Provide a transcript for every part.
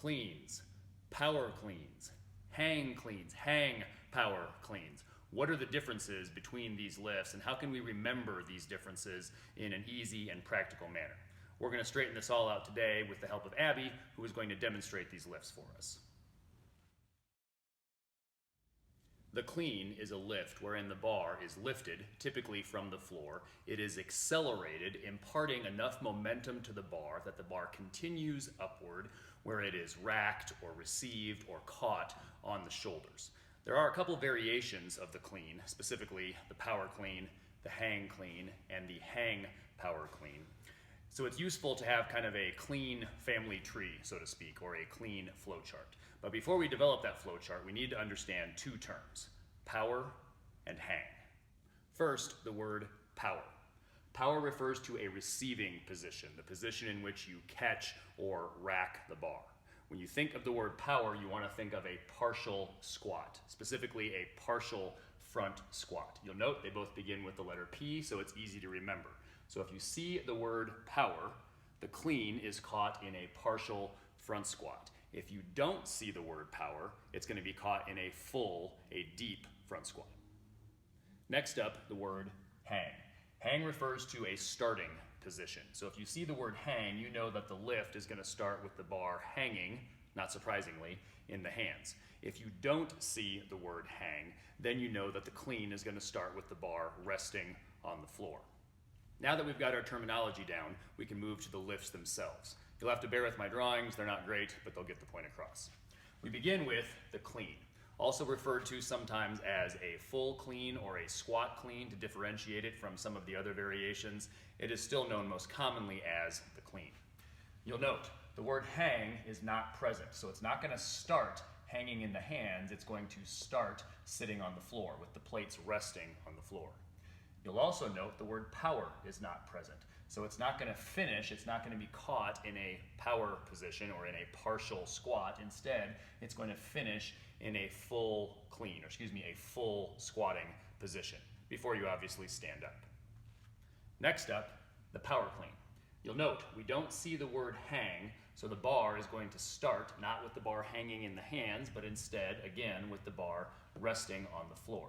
cleans, power cleans, hang cleans, hang power cleans. What are the differences between these lifts, and how can we remember these differences in an easy and practical manner? We're going to straighten this all out today with the help of Abby, who is going to demonstrate these lifts for us. The clean is a lift wherein the bar is lifted, typically from the floor. It is accelerated, imparting enough momentum to the bar that the bar continues upward, where it is racked or received or caught on the shoulders. There are a couple variations of the clean, specifically the power clean, the hang clean, and the hang power clean. So it's useful to have kind of a clean family tree, so to speak, or a clean flow chart. But before we develop that flow chart, we need to understand two terms: power and hang. First, the word power. Power refers to a receiving position, the position in which you catch or rack the bar. When you think of the word power, you want to think of a partial squat, specifically a partial front squat. You'll note they both begin with the letter P, so it's easy to remember. So if you see the word power, the clean is caught in a partial front squat. If you don't see the word power, it's going to be caught in a full, a deep front squat. Next up, the word hang. Hang refers to a starting position. So if you see the word hang, you know that the lift is going to start with the bar hanging, not surprisingly, in the hands. If you don't see the word hang, then you know that the clean is going to start with the bar resting on the floor. Now that we've got our terminology down, we can move to the lifts themselves. You'll have to bear with my drawings, they're not great, but they'll get the point across. We begin with the clean, also referred to sometimes as a full clean or a squat clean to differentiate it from some of the other variations. It is still known most commonly as the clean. You'll note the word hang is not present, so it's not going to start hanging in the hands, it's going to start sitting on the floor with the plates resting on the floor. You'll also note the word power is not present. So it's not going to finish, it's not going to be caught in a power position or in a partial squat. Instead, it's going to finish in a full clean, or a full squatting position before you obviously stand up. Next up, the power clean. You'll note we don't see the word hang, so the bar is going to start not with the bar hanging in the hands, but instead, again, with the bar resting on the floor.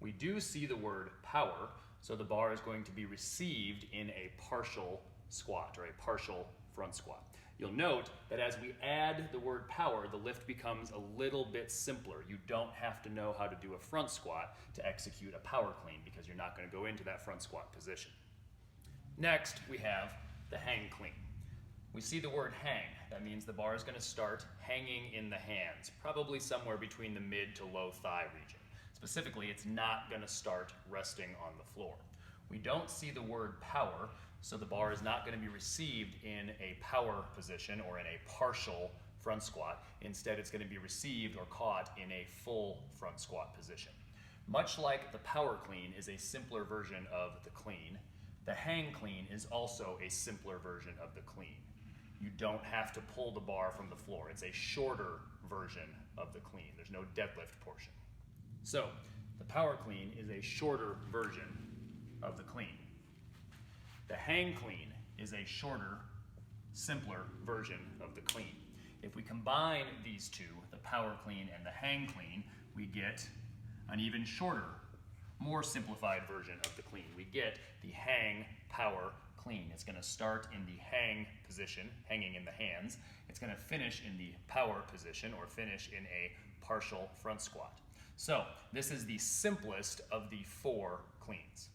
We do see the word power, so the bar is going to be received in a partial squat or a partial front squat. You'll note that as we add the word power, the lift becomes a little bit simpler. You don't have to know how to do a front squat to execute a power clean because you're not going to go into that front squat position. Next, we have the hang clean. We see the word hang. That means the bar is going to start hanging in the hands, probably somewhere between the mid to low thigh region. Specifically, it's not going to start resting on the floor. We don't see the word power, so the bar is not going to be received in a power position or in a partial front squat. Instead, it's going to be received or caught in a full front squat position. Much like the power clean is a simpler version of the clean, the hang clean is also a simpler version of the clean. You don't have to pull the bar from the floor. It's a shorter version of the clean. There's no deadlift portion. So, the power clean is a shorter version of the clean. The hang clean is a shorter, simpler version of the clean. If we combine these two, the power clean and the hang clean, we get an even shorter, more simplified version of the clean. We get the hang power clean. It's going to start in the hang position, hanging in the hands. It's going to finish in the power position or finish in a partial front squat. So this is the simplest of the 4 cleans.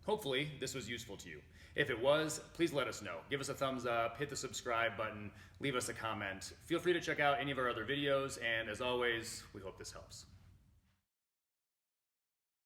Hopefully this was useful to you. If it was, please let us know. Give us a thumbs up, hit the subscribe button, leave us a comment. Feel free to check out any of our other videos, and as always, we hope this helps.